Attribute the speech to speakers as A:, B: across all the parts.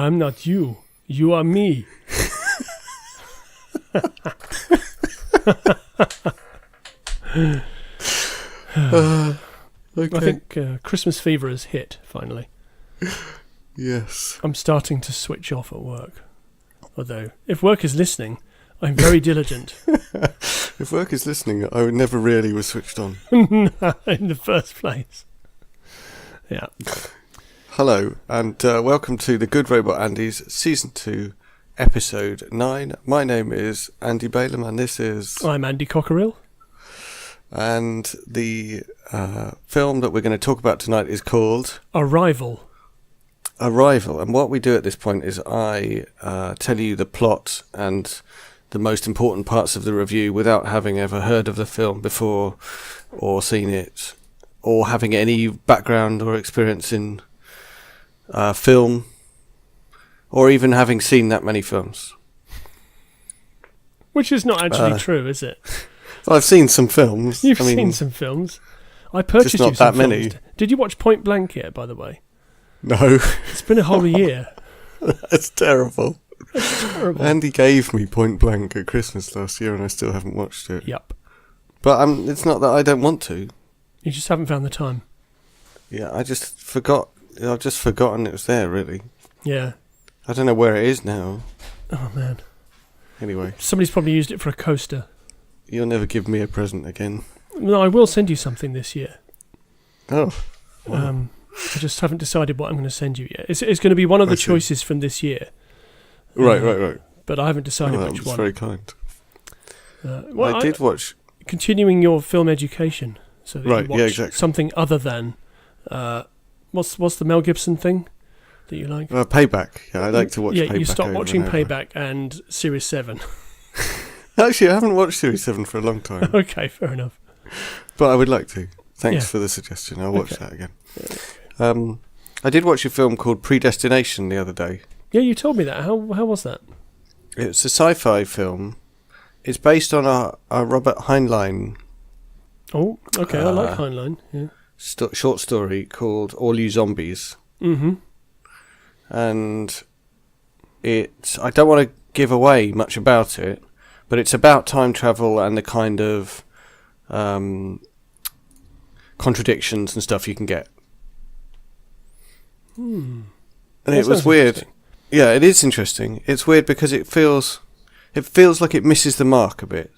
A: I'm not you. You are me.
B: Okay.
A: I think Christmas fever has hit, finally.
B: Yes.
A: I'm starting to switch off at work. Although, if work is listening, I'm very diligent.
B: If work is listening, I would never really was switched on.
A: In the first place. Yeah.
B: Hello, and welcome to the Good Robot Andy's Season 2, Episode 9. My name is Andy Balaam, and this is...
A: I'm Andy Cockerill.
B: And the film that we're going to talk about tonight is called...
A: Arrival.
B: And what we do at this point is I tell you the plot and the most important parts of the review without having ever heard of the film before or seen it or having any background or experience in film or even having seen that many films.
A: Which is not actually true, is it?
B: Well, I've seen some films.
A: You've seen some films. I purchased
B: just not
A: you some
B: that many.
A: films. Did you watch Point Blank yet, by the way?
B: No.
A: It's been a whole year.
B: That's terrible.
A: It's terrible.
B: Andy gave me Point Blank at Christmas last year and I still haven't watched it.
A: Yep.
B: But it's not that I don't want to.
A: You just haven't found the time.
B: Yeah, I just forgot. I've just forgotten it was there, really.
A: Yeah.
B: I don't know where it is now.
A: Oh, man.
B: Anyway.
A: Somebody's probably used it for a coaster.
B: You'll never give me a present again.
A: No, I will send you something this year.
B: Oh. Wow.
A: I just haven't decided what I'm going to send you yet. It's going to be one of the choices from this year.
B: Right.
A: But I haven't decided which
B: That's
A: one.
B: very kind.
A: Well,
B: I did watch...
A: Continuing your film education. So that
B: Right,
A: you watch
B: yeah, exactly.
A: something other than... what's the Mel Gibson thing that you like?
B: Payback. Yeah, I like to watch Payback.
A: Yeah, you stopped
B: over
A: watching
B: and over.
A: Payback and Series 7.
B: Actually, I haven't watched Series 7 for a long time.
A: Okay, fair enough.
B: But I would like to. Thanks
A: Yeah.
B: for the suggestion. I'll watch that again.
A: Yeah.
B: I did watch a film called Predestination the other day.
A: Yeah, you told me that. How was that?
B: It's a sci-fi film. It's based on a Robert Heinlein
A: Oh, okay, I like Heinlein. Yeah.
B: short story called All You Zombies.
A: Mm-hmm.
B: And I don't want to give away much about it, but it's about time travel and the kind of contradictions and stuff you can get. And it was weird. Yeah, it is interesting. It's weird because it feels like it misses the mark a bit.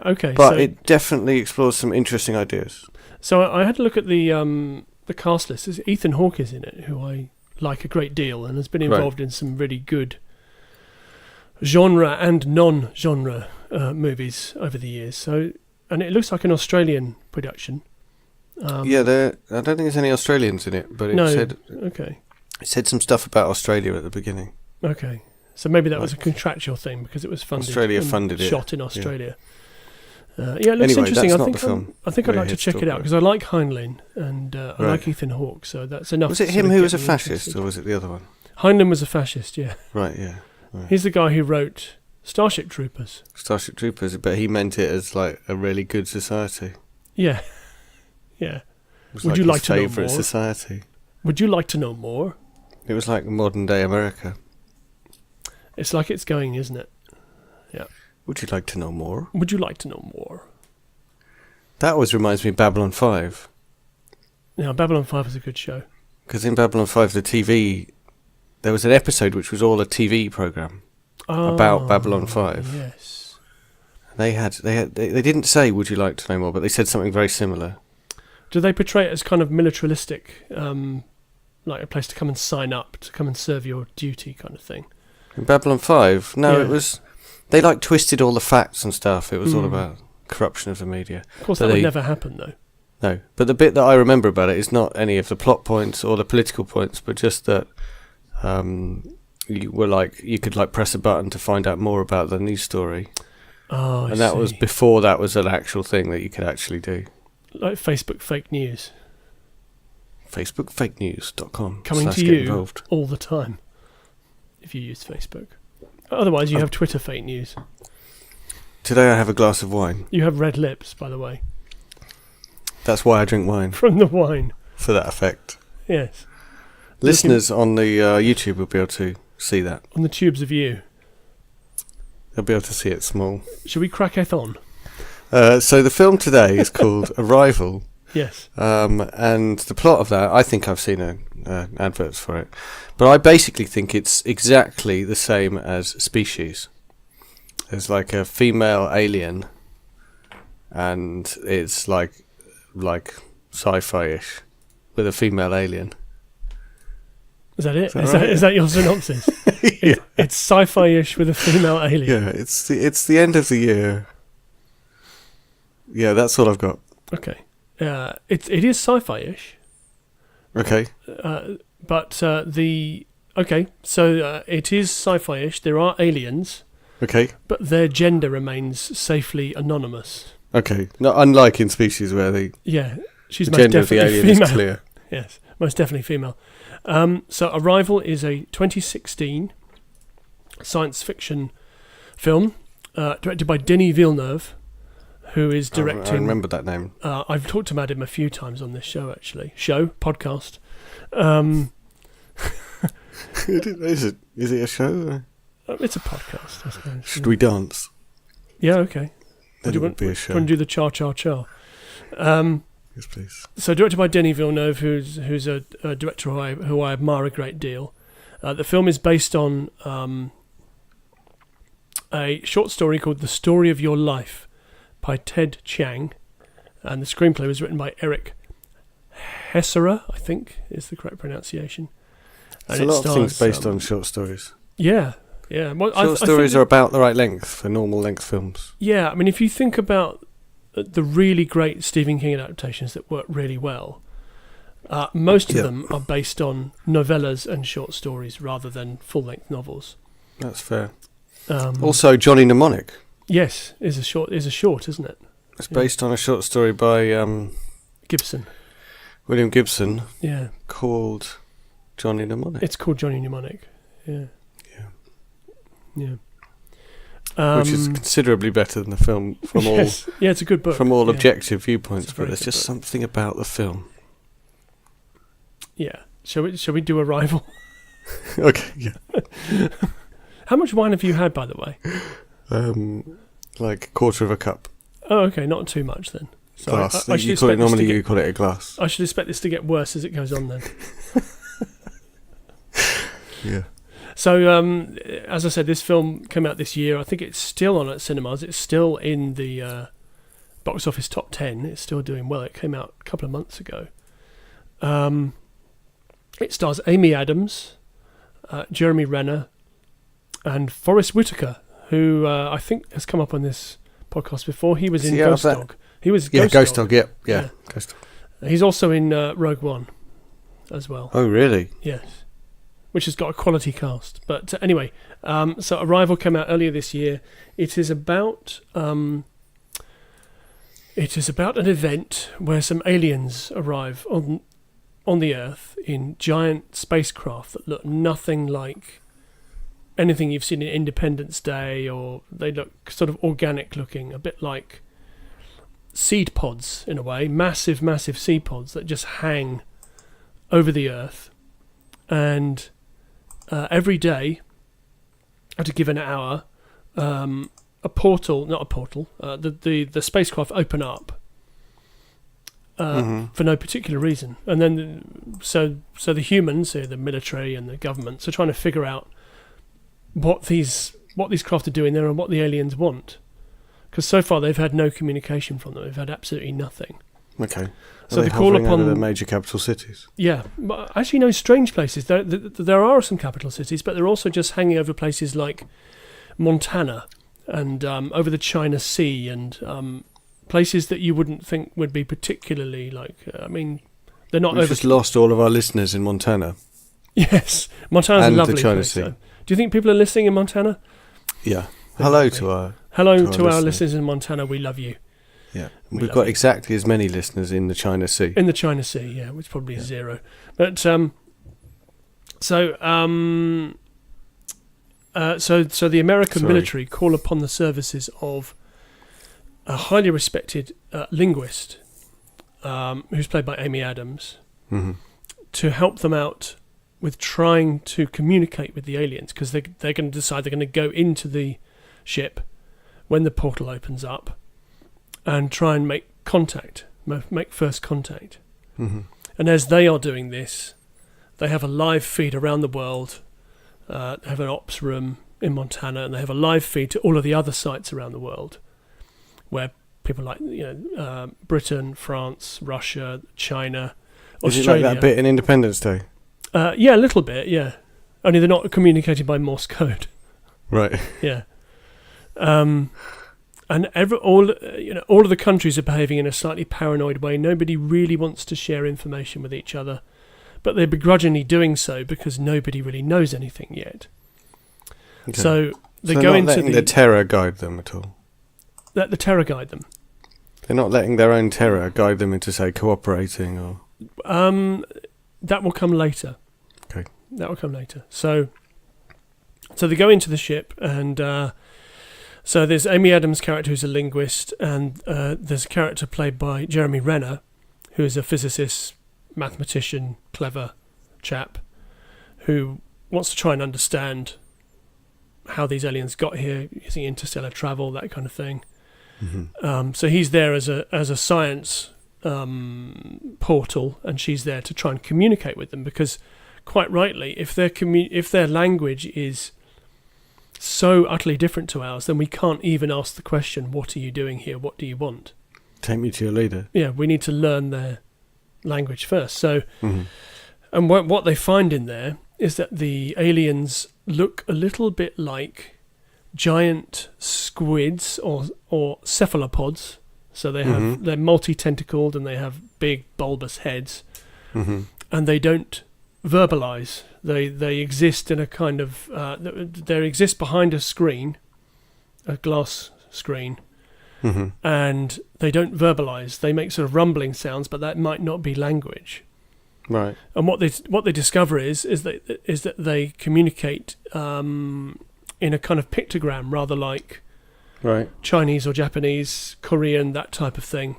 A: Okay,
B: But
A: so
B: it definitely explores some interesting ideas.
A: So I had a look at the cast list. There's Ethan Hawke is in it, who I like a great deal, and has been involved in some really good genre and non-genre movies over the years. So, and it looks like an Australian production.
B: I don't think there's any Australians in it, but it said some stuff about Australia at the beginning.
A: Okay, so maybe that was a contractual thing because it was funded.
B: Australia funded it.
A: Shot in Australia. Yeah, it looks
B: Anyway,
A: interesting.
B: that's
A: I
B: not the film
A: think I'd
B: we're
A: like to
B: here to
A: check
B: talk
A: it out
B: about.
A: because I like Heinlein and I
B: Right.
A: like Ethan Hawke, so that's enough.
B: Was it
A: to
B: him
A: sort of
B: who
A: get
B: was a
A: me
B: fascist,
A: interested.
B: or was it the other one?
A: Heinlein was a fascist, yeah.
B: Right, yeah. Right.
A: He's the guy who wrote Starship Troopers.
B: Starship Troopers, but he meant it as like a really good society.
A: Yeah, yeah.
B: It was
A: Would
B: like
A: you
B: his
A: like to know
B: favourite
A: more?
B: society.
A: Would you like to know more?
B: It was like modern day America.
A: It's like it's going, isn't it? Yeah.
B: Would you like to know more?
A: Would you like to know more?
B: That always reminds me of Babylon 5.
A: Now, Babylon 5 is a good show.
B: Because in Babylon 5, the TV, there was an episode which was all a TV programme about Babylon 5.
A: Yes.
B: They didn't say, would you like to know more, but they said something very similar.
A: Do they portray it as kind of militaristic, like a place to come and sign up, to come and serve your duty kind of thing?
B: In Babylon 5, no,
A: Yeah.
B: it was, they like twisted all the facts and stuff. It was all about corruption of the media.
A: Of course,
B: But
A: that would never happen, though.
B: No, but the bit that I remember about it is not any of the plot points or the political points, but just that you could press a button to find out more about the news story.
A: Oh, I
B: And that was
A: see.
B: before that was an actual thing that you could actually do.
A: Like Facebook fake news.
B: FacebookFakeNews.com.
A: Coming to you all the time, if you use Facebook. Otherwise, you have Twitter fake news.
B: Today I have a glass of wine.
A: You have red lips, by the way.
B: That's why I drink wine,
A: From the wine.
B: for that effect.
A: Yes.
B: Listeners on the YouTube will be able to see that.
A: On the tubes of you.
B: They'll be able to see it small.
A: Should we cracketh on?
B: So the film today is called Arrival.
A: Yes.
B: And the plot of that, I think I've seen adverts for it, but I basically think it's exactly the same as Species. There's like a female alien, and it's like sci-fi-ish with a female alien.
A: Is that it?
B: Is that right?
A: Is that your synopsis?
B: Yeah.
A: It's sci-fi-ish with a female alien.
B: Yeah, it's the end of the year. Yeah, that's all I've got.
A: Okay. It is sci-fi-ish.
B: Okay.
A: So it is sci-fi-ish. There are aliens.
B: Okay.
A: But their gender remains safely anonymous.
B: Okay. Not unlike in Species where
A: she's
B: the
A: most
B: gender of the
A: definitely
B: alien
A: female.
B: is clear.
A: Yes, most definitely female. So Arrival is a 2016 science fiction film directed by Denis Villeneuve, who is directing...
B: I remember that name.
A: I've talked about him a few times on this show, actually. Podcast.
B: Is it a show?
A: It's a podcast, I suppose.
B: Should we dance?
A: Yeah, okay.
B: Then it would be a show.
A: Do you want to do the cha-cha-cha?
B: Yes, please.
A: So directed by Denis Villeneuve, who's a director who I admire a great deal. The film is based on a short story called The Story of Your Life by Ted Chiang, and the screenplay was written by Eric Hesserer, I think is the correct pronunciation.
B: There's a lot of things based on short stories.
A: Yeah. Well,
B: short stories are about the right length for normal length films.
A: Yeah, I mean, if you think about the really great Stephen King adaptations that work really well, most of them are based on novellas and short stories rather than full-length novels.
B: That's fair. Also, Johnny Mnemonic.
A: Yes, is a short, isn't it?
B: It's based on a short story by William Gibson.
A: Yeah,
B: called Johnny Mnemonic.
A: It's called Johnny Mnemonic. Yeah.
B: Which is considerably better than the film from all.
A: Yeah, it's a good book
B: from all objective viewpoints, but there's just
A: book.
B: Something about the film.
A: Yeah, shall we do Arrival?
B: Okay, yeah.
A: How much wine have you had, by the way?
B: Like a quarter of a cup.
A: Oh, okay, not too much then. So
B: glass.
A: You call it
B: a glass.
A: I should expect this to get worse as it goes on then.
B: Yeah.
A: So, as I said, this film came out this year. I think it's still on at cinemas. It's still in the box office top 10. It's still doing well. It came out a couple of months ago. It stars Amy Adams, Jeremy Renner, and Forrest Whitaker, who I think has come up on this podcast before. He was in Ghost Dog. He was
B: Ghost Dog. Yeah. Ghost Dog.
A: He's also in Rogue One as well.
B: Oh, really?
A: Yes. Which has got a quality cast. But anyway, so Arrival came out earlier this year. It is about an event where some aliens arrive on the Earth in giant spacecraft that look nothing like anything you've seen in Independence Day, or they look sort of organic looking, a bit like seed pods in a way, massive seed pods that just hang over the Earth. And every day, at a given hour, the spacecraft open up for no particular reason, and then so the humans, the military and the governments, are trying to figure out what these craft are doing there and what the aliens want, because so far they've had no communication from them. They've had absolutely nothing.
B: Okay.
A: So they call upon
B: the major capital cities.
A: Yeah, but actually, no, strange places. There are some capital cities, but they're also just hanging over places like Montana and over the China Sea, and places that you wouldn't think would be particularly like. I mean, they're not.
B: We've just lost all of our listeners in Montana.
A: Yes, Montana's a lovely
B: the China
A: place.
B: Sea.
A: So. Do you think people are listening in Montana?
B: Yeah. Hello to our
A: listeners in Montana. We love you.
B: Yeah, we've got exactly as many listeners in the China Sea.
A: In the China Sea, yeah, which probably is zero. But so the American military call upon the services of a highly respected linguist, who's played by Amy Adams, to help them out with trying to communicate with the aliens, because they're going to decide they're going to go into the ship when the portal opens up and try and make first contact.
B: Mm-hmm.
A: And as they are doing this, they have a live feed around the world. They have an ops room in Montana, and they have a live feed to all of the other sites around the world, where people like Britain, France, Russia, China, Australia.
B: Is it like that bit in Independence Day?
A: Yeah, a little bit. Yeah, only they're not communicating by Morse code.
B: Right.
A: Yeah. And all of the countries are behaving in a slightly paranoid way. Nobody really wants to share information with each other, but they're begrudgingly doing so because nobody really knows anything yet. Okay. So they go into
B: letting the terror guide them at all.
A: Let the terror guide them.
B: They're not letting their own terror guide them into, say, cooperating or.
A: That will come later.
B: Okay.
A: That will come later. So they go into the ship, and so there's Amy Adams' character who's a linguist, and there's a character played by Jeremy Renner, who is a physicist, mathematician, clever chap, who wants to try and understand how these aliens got here using interstellar travel, that kind of thing. Mm-hmm. So he's there as a science portal, and she's there to try and communicate with them, because quite rightly, if their language is so utterly different to ours, then we can't even ask the question, what are you doing here? What do you want?
B: Take me to your leader.
A: Yeah, we need to learn their language first. So, and what they find in there is that the aliens look a little bit like giant squids or cephalopods. So they have they're multi-tentacled, and they have big bulbous heads, and they don't verbalize. They exist in a kind of they exist behind a screen, a glass screen, and they don't verbalize. They make sort of rumbling sounds, but that might not be language.
B: Right.
A: And what they discover is that they communicate in a kind of pictogram, rather like
B: right.
A: Chinese or Japanese, Korean, that type of thing,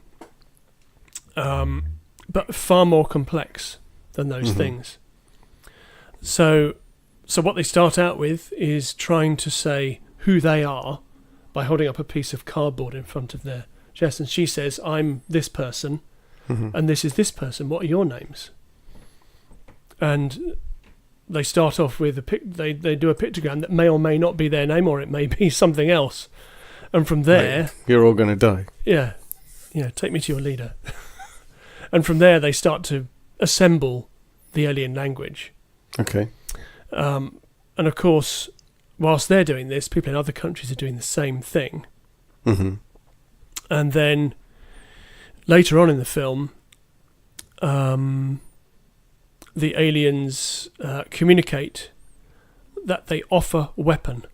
A: but far more complex than those things. So what they start out with is trying to say who they are by holding up a piece of cardboard in front of their chest, and she says, "I'm this person, and this is this person. What are your names?" And they start off with they do a pictogram that may or may not be their name, or it may be something else. And from there...
B: Right. You're all going to die.
A: Yeah. Take me to your leader. And from there, they start to assemble the alien language.
B: Okay.
A: And of course, whilst they're doing this, people in other countries are doing the same thing.
B: Mm-hmm.
A: And then later on in the film, the aliens communicate that they offer a weapon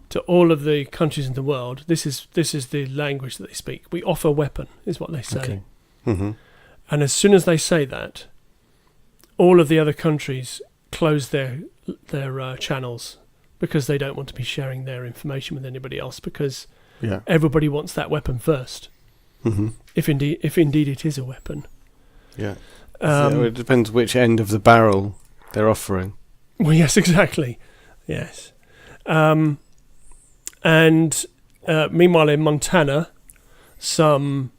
A: to all of the countries in the world. This is the language that they speak. We offer a weapon, is what they say.
B: Okay. Mm-hmm.
A: And as soon as they say that, all of the other countries close their channels, because they don't want to be sharing their information with anybody else, because everybody wants that weapon first. Mm-hmm. If indeed it is a weapon.
B: Yeah. So it depends which end of the barrel they're offering.
A: Well, yes, exactly. Yes. And meanwhile, in Montana, some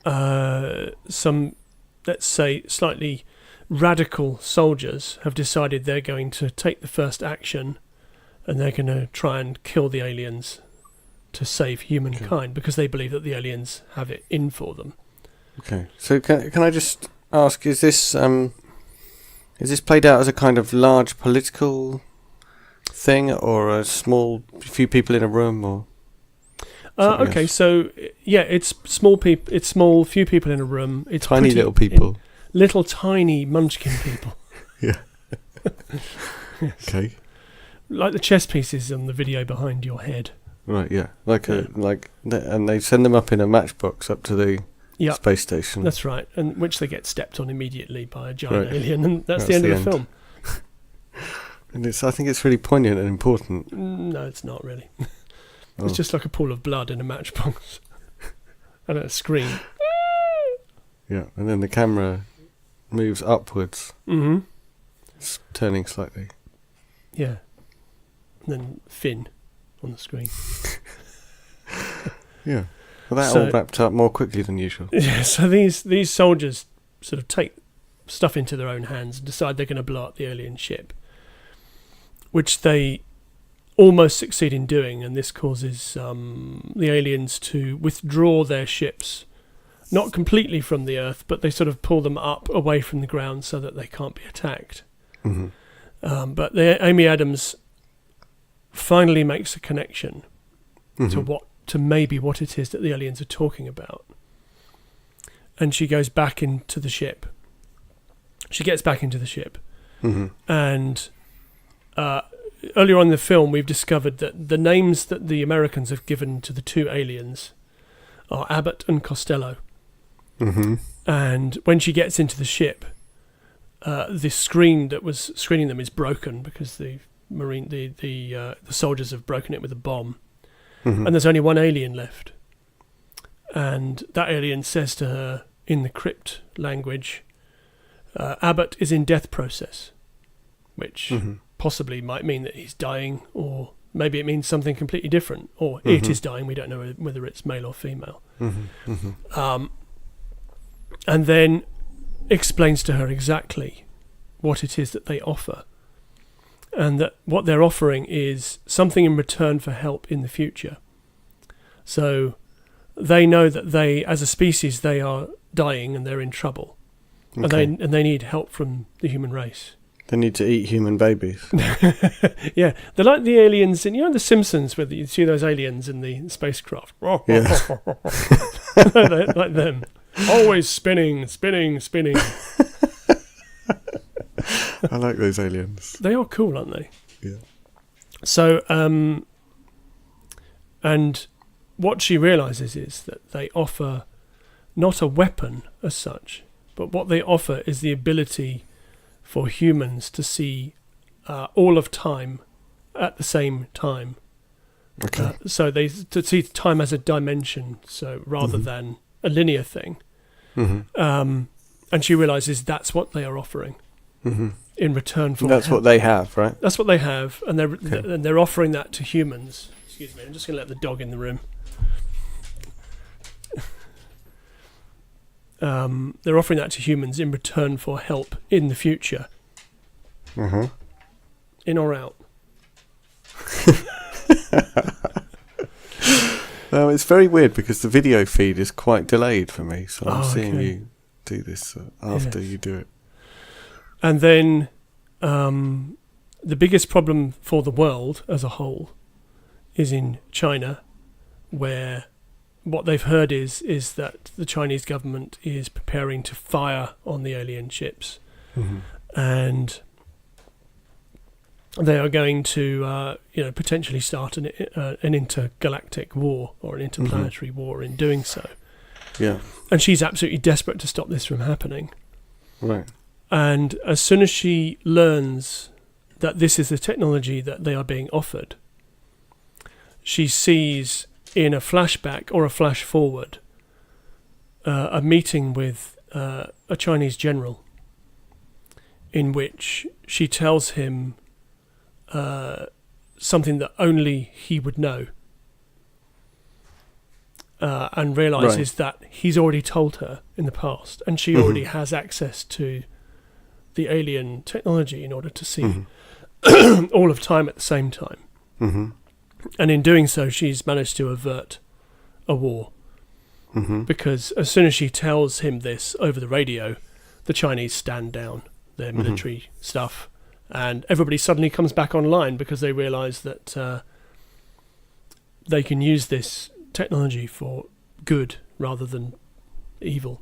A: let's say slightly radical soldiers have decided they're going to take the first action, and they're going to try and kill the aliens to save humankind, because they believe that the aliens have it in for them. Okay.
B: So can I just ask, is this played out as a kind of large political thing, or a few people in a room, or?
A: Okay, else? So yeah, it's small people. It's small, few people in a room. It's
B: tiny little people,
A: little tiny munchkin people.
B: Yeah.
A: Yes.
B: Okay.
A: Like the chess pieces on the video behind your head.
B: Right. Yeah. And they send them up in a matchbox up to the space station.
A: That's right, and which they get stepped on immediately by a giant alien, and that's the end of the film.
B: And I think it's really poignant and important.
A: No, it's not really. It's just like a pool of blood in a matchbox and a screen.
B: Yeah, and then the camera moves upwards.
A: Mm-hmm.
B: It's turning slightly.
A: Yeah. And then Finn on the screen.
B: Yeah. Well, that all wrapped up more quickly than usual.
A: Yeah, so these soldiers sort of take stuff into their own hands and decide they're going to blow up the alien ship, which they almost succeed in doing, and this causes the aliens to withdraw their ships, not completely from the Earth, but they sort of pull them up away from the ground so that they can't be attacked.
B: Mm-hmm.
A: But Amy Adams finally makes a connection to maybe what it is that the aliens are talking about. And she goes back into the ship. She gets back into the ship.
B: Mm-hmm.
A: And earlier on in the film, we've discovered that the names that the Americans have given to the two aliens are Abbott and Costello.
B: Mm-hmm.
A: And when she gets into the ship, the screen that was screening them is broken because the soldiers have broken it with a bomb.
B: Mm-hmm.
A: And there's only one alien left. And that alien says to her in the crypt language, Abbott is in death process, which possibly might mean that he's dying, or maybe it means something completely different, or it is dying. We don't know whether it's male or female.
B: Mm-hmm. Mm-hmm.
A: And then explains to her exactly what it is that they offer. And that what they're offering is something in return for help in the future. So they know that they, as a species, they are dying and they're in trouble.
B: Okay.
A: And they need help from the human race.
B: They need to eat human babies.
A: Yeah, they're like the aliens in, The Simpsons, where you see those aliens in the spacecraft.
B: Yeah.
A: Like them. Always spinning.
B: I like those aliens.
A: They are cool, aren't they?
B: Yeah.
A: So, and what she realises is that they offer not a weapon as such, but what they offer is the ability for humans to see all of time at the same time.
B: Okay.
A: So to see time as a dimension, so rather than a linear thing.
B: Mm-hmm.
A: And she realises that's what they are offering in return for.
B: That's
A: help.
B: what they have, right?
A: That's what they have, and they're offering that to humans. Excuse me, I'm just going to let the dog in the room. They're offering that to humans in return for help in the future.
B: Mm-hmm.
A: In or out?
B: No, it's very weird because the video feed is quite delayed for me, so I'm seeing you do this after you do it.
A: And then the biggest problem for the world as a whole is in China, where what they've heard is that the Chinese government is preparing to fire on the alien ships, and they are going to potentially start an intergalactic war or an interplanetary war in doing so.
B: Yeah.
A: And she's absolutely desperate to stop this from happening.
B: Right.
A: And as soon as she learns that this is the technology that they are being offered, she sees in a flashback or a flash forward a meeting with a Chinese general in which she tells him something that only he would know, and realises that he's already told her in the past, and she already has access to the alien technology in order to see all of time at the same time. And in doing so, she's managed to avert a war, because as soon as she tells him this over the radio, the Chinese stand down their military stuff, and everybody suddenly comes back online because they realise that they can use this technology for good rather than evil.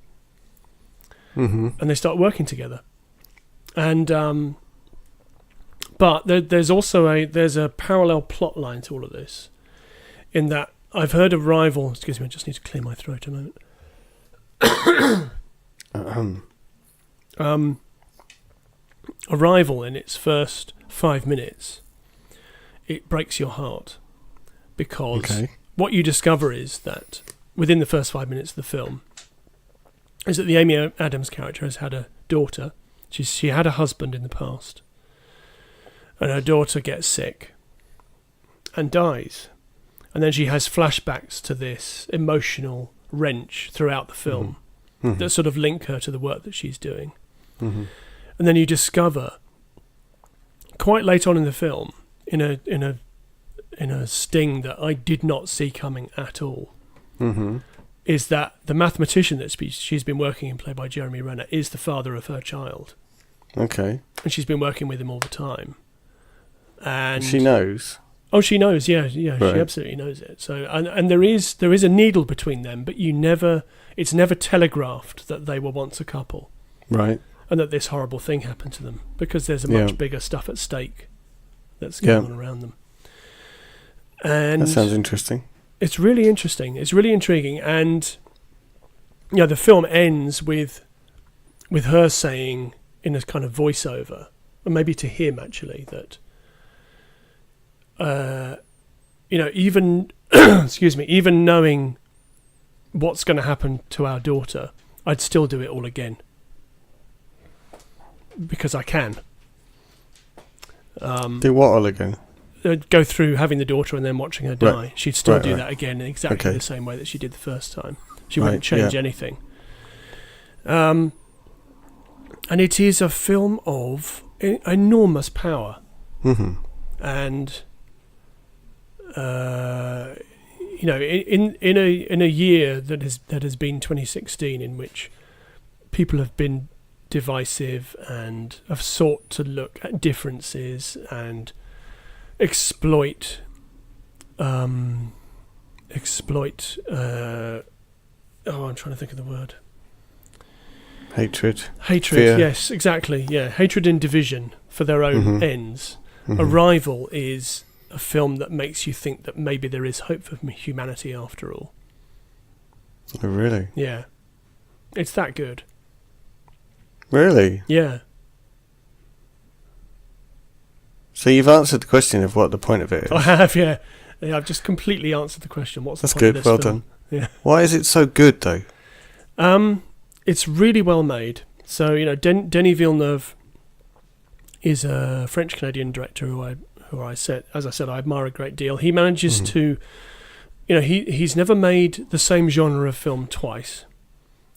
A: And they start working together. And but there's also a parallel plot line to all of this, in that I've heard of Rival. Excuse me, I just need to clear my throat a moment. Arrival, in its first 5 minutes, it breaks your heart, because what you discover is that within the first 5 minutes of the film, is that the Amy Adams character has had a daughter. She had a husband in the past, and her daughter gets sick and dies, and then she has flashbacks to this emotional wrench throughout the film that sort of link her to the work that she's doing. And then you discover quite late on in the film, in a sting that I did not see coming at all, is that the mathematician that she's been working in, played by Jeremy Renner, is the father of her child.
B: Okay.
A: And she's been working with him all the time. And
B: she knows.
A: Oh, she knows. Yeah, right. She absolutely knows it. So, and there is a needle between them, but it's never telegraphed that they were once a couple,
B: right? And
A: that this horrible thing happened to them, because there's a much bigger stuff at stake that's going on around them. And
B: that sounds interesting.
A: It's really interesting. It's really intriguing, and the film ends with her saying in a kind of voiceover, or maybe to him actually, that even excuse me, even knowing what's going to happen to our daughter, I'd still do it all again because I can.
B: Do what all again?
A: Go through having the daughter and then watching her die.
B: Right.
A: She'd still do that again in exactly the same way that she did the first time. She wouldn't change anything. And it is a film of enormous power. And in a year that has been 2016, in which people have been divisive and have sought to look at differences and exploit I'm trying to think of the word.
B: Hatred,
A: fear. Yes, exactly. Yeah, hatred and division for their own ends. Arrival is a film that makes you think that maybe there is hope for humanity after all.
B: Oh, really?
A: Yeah. It's that good.
B: Really?
A: Yeah.
B: So you've answered the question of what the point of it is.
A: I have, yeah. I've just completely answered the question. What's the point of this film? That's good, well done. Yeah.
B: Why is it so good, though?
A: It's really well made. So, Denis Villeneuve is a French-Canadian director who I admire a great deal. He manages to, he's never made the same genre of film twice.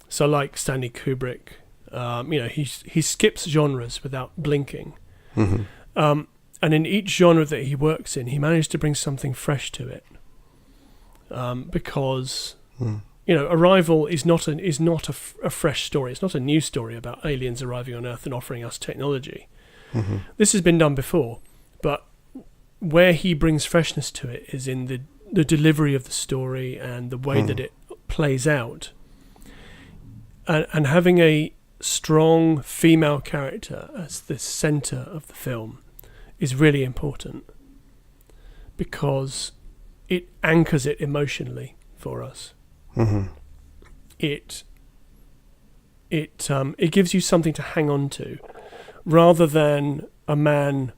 A: So, like Stanley Kubrick, he skips genres without blinking. And in each genre that he works in, he managed to bring something fresh to it. Because Arrival is not a fresh story. It's not a new story about aliens arriving on Earth and offering us technology. This has been done before, but where he brings freshness to it is in the delivery of the story and the way that it plays out. And having a strong female character as the centre of the film is really important, because it anchors it emotionally for us. It gives you something to hang on to, rather than a man,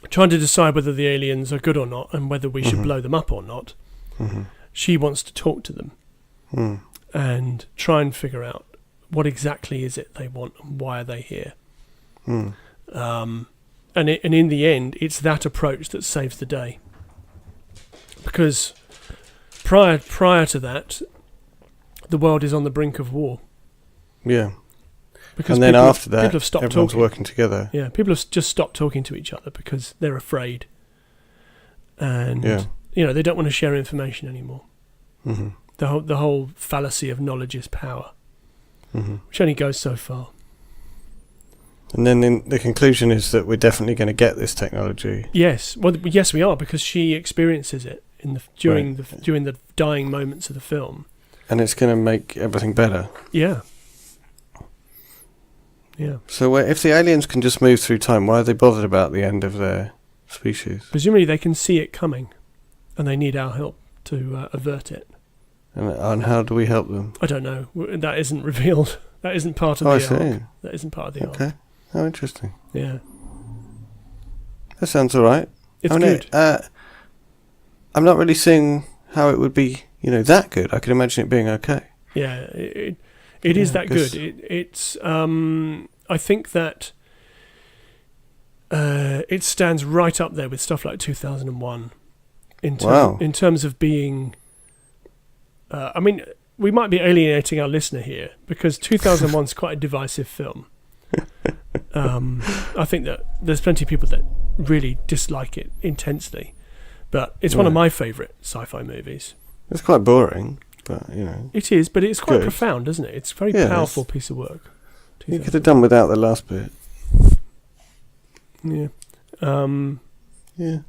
A: trying to decide whether the aliens are good or not and whether we should blow them up or not. She wants to talk to them and try and figure out what exactly is it they want and why are they here. And in the end, it's that approach that saves the day, because prior to that, the world is on the brink of war. Yeah. Because after that, people have stopped
B: everyone's
A: talking.
B: Working together.
A: Yeah, people have just stopped talking to each other because they're afraid, and they don't want to share information anymore. The whole fallacy of knowledge is power, which only goes so far.
B: And then the conclusion is that we're definitely going to get this technology.
A: Yes, yes, we are, because she experiences it during the dying moments of the film,
B: and it's going to make everything better.
A: Yeah. Yeah.
B: So if the aliens can just move through time, why are they bothered about the end of their species?
A: Presumably they can see it coming, and they need our help to avert it.
B: And how do we help them?
A: I don't know. That isn't revealed. That isn't part of the arc. That isn't part of the arc.
B: Okay. Oh, interesting.
A: Yeah.
B: That sounds all right.
A: It's good.
B: I'm not really seeing how it would be, that good. I can imagine it being okay.
A: Yeah, it is that good. It's I think that it stands right up there with stuff like 2001 in terms of being. I mean, we might be alienating our listener here because 2001's quite a divisive film. I think that there's plenty of people that really dislike it intensely, but it's one of my favourite sci-fi movies.
B: It's quite boring, but
A: it is, but it's quite profound, isn't it? It's a very powerful piece of work.
B: You could have done without the last bit.
A: Yeah.
B: Yeah.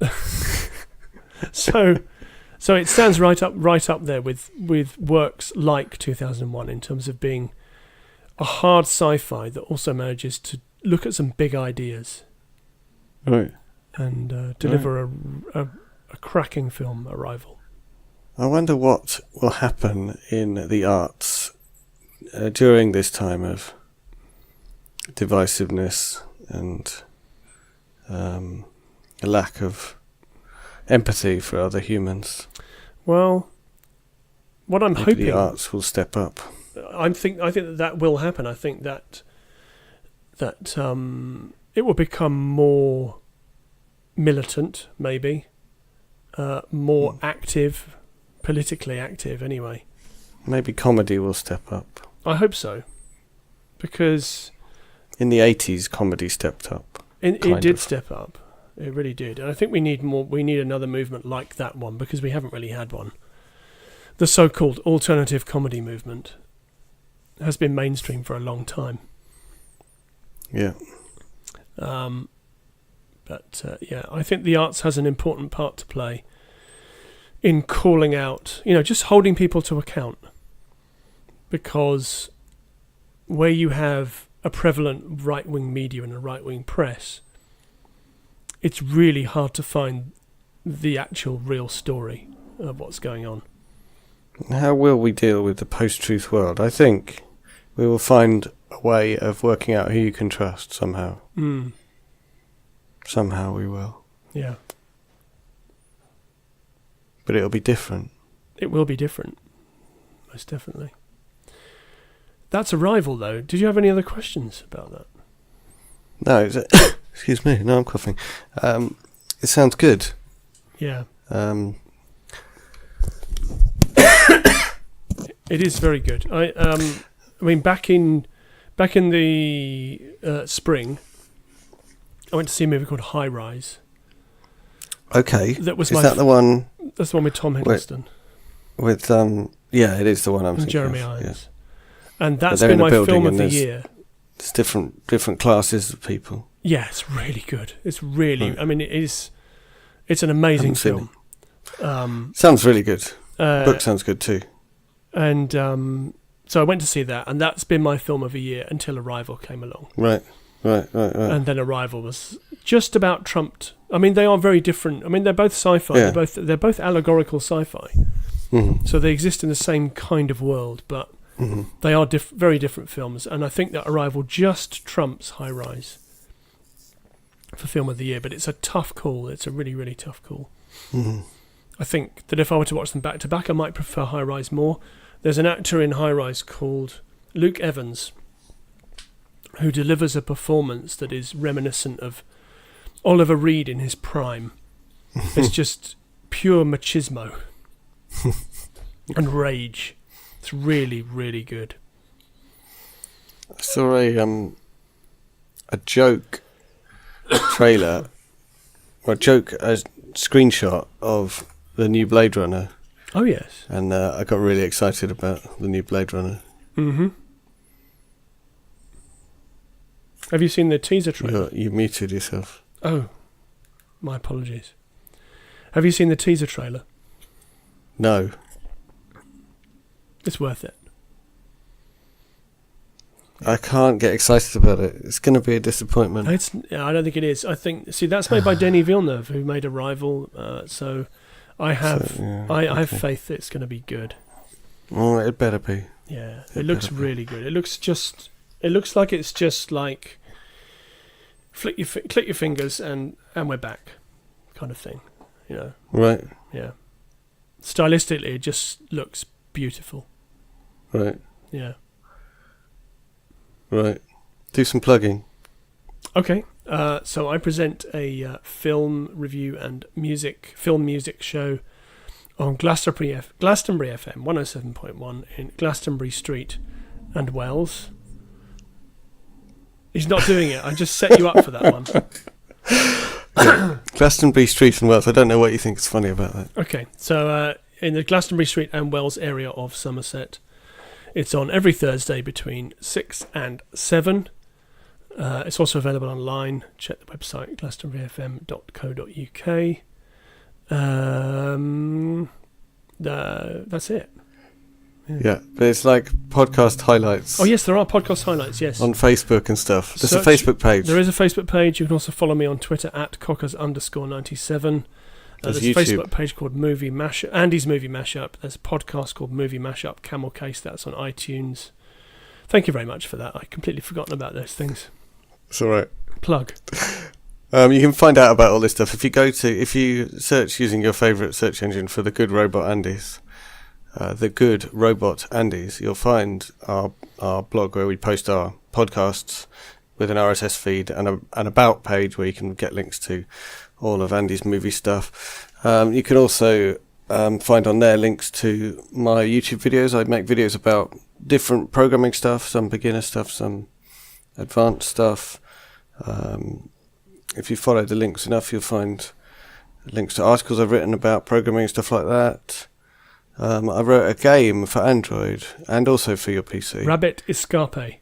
A: So it stands right up there with works like 2001 in terms of being a hard sci-fi that also manages to look at some big ideas,
B: right,
A: and deliver a cracking film, Arrival.
B: I wonder what will happen in the arts during this time of divisiveness and a lack of empathy for other humans.
A: Well, what I'm hoping
B: the arts will step up.
A: I think that will happen. I think that it will become more militant, maybe more active, politically active. Anyway,
B: maybe comedy will step up.
A: I hope so, because
B: in the 80s, comedy stepped up.
A: It did step up. It really did. And I think we need more. We need another movement like that one because we haven't really had one. The so-called alternative comedy movement has been mainstream for a long time.
B: Yeah.
A: I think the arts has an important part to play in calling out, just holding people to account. Because where you have a prevalent right-wing media and a right-wing press, it's really hard to find the actual real story of what's going on.
B: How will we deal with the post-truth world? I think we will find a way of working out who you can trust somehow. Somehow we will.
A: Yeah.
B: But it'll be different.
A: It will be different. Most definitely. That's Arrival, though. Did you have any other questions about that?
B: No, excuse me. No, I'm coughing. It sounds good.
A: Yeah. It is very good. I mean, back in the spring, I went to see a movie called High Rise.
B: Okay.
A: Is that
B: the one?
A: That's the one with Tom Hiddleston.
B: With yeah, it is the one I'm thinking
A: Jeremy
B: of.
A: Irons.
B: Yes.
A: And that's been my film of the year.
B: It's different classes of people.
A: Yeah, it's really good. It's really. Right. I mean, it's an amazing film.
B: Sounds really good. Book sounds good too.
A: And so I went to see that, and that's been my film of the year until Arrival came along.
B: Right.
A: And then Arrival was just about trumped. I mean, they are very different. I mean, they're both sci-fi. Yeah. They're both allegorical sci-fi. Mm-hmm. So they exist in the same kind of world, but they are very different films. And I think that Arrival just trumps High Rise for film of the year. But it's a tough call. It's a really, really tough call. Mm-hmm. I think that if I were to watch them back to back, I might prefer High Rise more. There's an actor in High Rise called Luke Evans, who delivers a performance that is reminiscent of Oliver Reed in his prime. It's just pure machismo and rage. It's really, really good.
B: I saw a joke trailer, or a screenshot of the new Blade Runner.
A: Oh, yes.
B: And I got really excited about the new Blade Runner.
A: Mm-hmm. Have you seen the teaser trailer?
B: You muted yourself.
A: Oh, my apologies. Have you seen the teaser trailer?
B: No.
A: It's worth it.
B: I can't get excited about it. It's going to be a disappointment.
A: I don't think it is. I think that's made by Denis Villeneuve, who made Arrival. So I have faith that it's going to be good.
B: Oh, it better be.
A: Yeah, it looks really good. It looks like it's just like click your fingers and we're back, kind of thing.
B: Right.
A: Yeah. stylistically, it just looks beautiful.
B: Right.
A: Yeah.
B: Right. Do some plugging.
A: Okay. So I present a film review and film music show on Glastonbury FM 107.1 in Glastonbury Street and Wells. He's not doing it. I just set you up for that one.
B: Yeah. Glastonbury Street and Wells. I don't know what you think is funny about that.
A: Okay. So in the Glastonbury Street and Wells area of Somerset, it's on every Thursday between 6 and 7. It's also available online. Check the website, glastonburyfm.co.uk. That's it.
B: Yeah, but it's like podcast highlights.
A: Oh, yes, there are podcast highlights, yes.
B: On Facebook and stuff. There's a Facebook page.
A: There is a Facebook page. You can also follow me on Twitter at Cockers_97. There's a Facebook page called Movie Mashup, Andy's Movie Mashup. There's a podcast called Movie Mashup, Camel Case. That's on iTunes. Thank you very much for that. I'd completely forgotten about those things.
B: It's all right.
A: Plug.
B: You can find out about all this stuff if you search using your favourite search engine for The Good Robot Andys. The Good Robot Andys. You'll find our blog where we post our podcasts with an RSS feed and an about page where you can get links to all of Andy's movie stuff. You can also find on there links to my YouTube videos. I make videos about different programming stuff, some beginner stuff, some advanced stuff. If you follow the links enough, you'll find links to articles I've written about programming and stuff like that. I wrote a game for Android and also for your PC.
A: Rabbit Escape.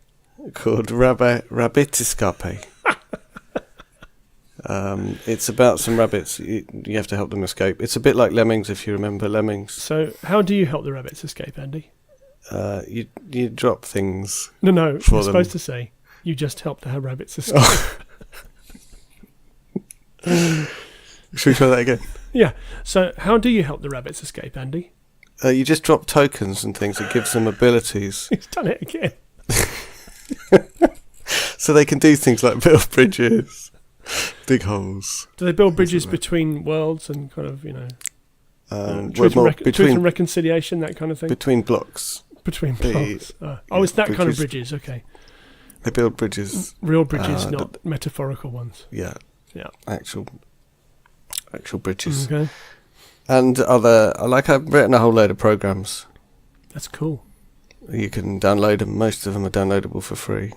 B: Called Rabbit Escape. It's about some rabbits. You have to help them escape. It's a bit like Lemmings, if you remember Lemmings.
A: So how do you help the rabbits escape, Andy?
B: You drop things.
A: No, you're supposed to say you just help the rabbits escape. Oh.
B: Should we try that again?
A: Yeah. So how do you help the rabbits escape, Andy?
B: You just drop tokens and things that gives them abilities.
A: He's done it again.
B: So they can do things like build bridges, dig holes.
A: Do they build bridges between worlds and kind of,
B: truth
A: and reconciliation, that kind of thing?
B: Between blocks.
A: Between blocks. It's that
B: bridges.
A: kind of bridges, okay.
B: They build bridges.
A: Real bridges, not metaphorical ones.
B: Yeah.
A: Yeah.
B: Actual bridges.
A: Okay.
B: And I've written a whole load of programs.
A: That's cool.
B: You can download them. Most of them are downloadable for free.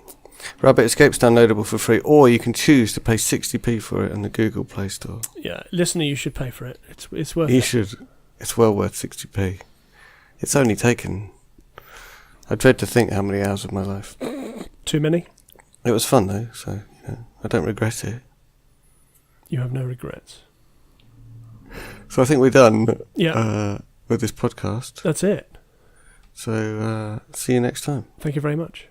B: Rabbit Escape's downloadable for free, or you can choose to pay 60p for it in the Google Play Store.
A: Yeah, listener, you should pay for it. It's worth it.
B: You should. It's well worth 60p. It's only taken... I dread to think how many hours of my life.
A: Too many?
B: It was fun, though, so I don't regret it.
A: You have no regrets.
B: So I think we're done
A: with
B: this podcast.
A: That's it.
B: So see you next time.
A: Thank you very much.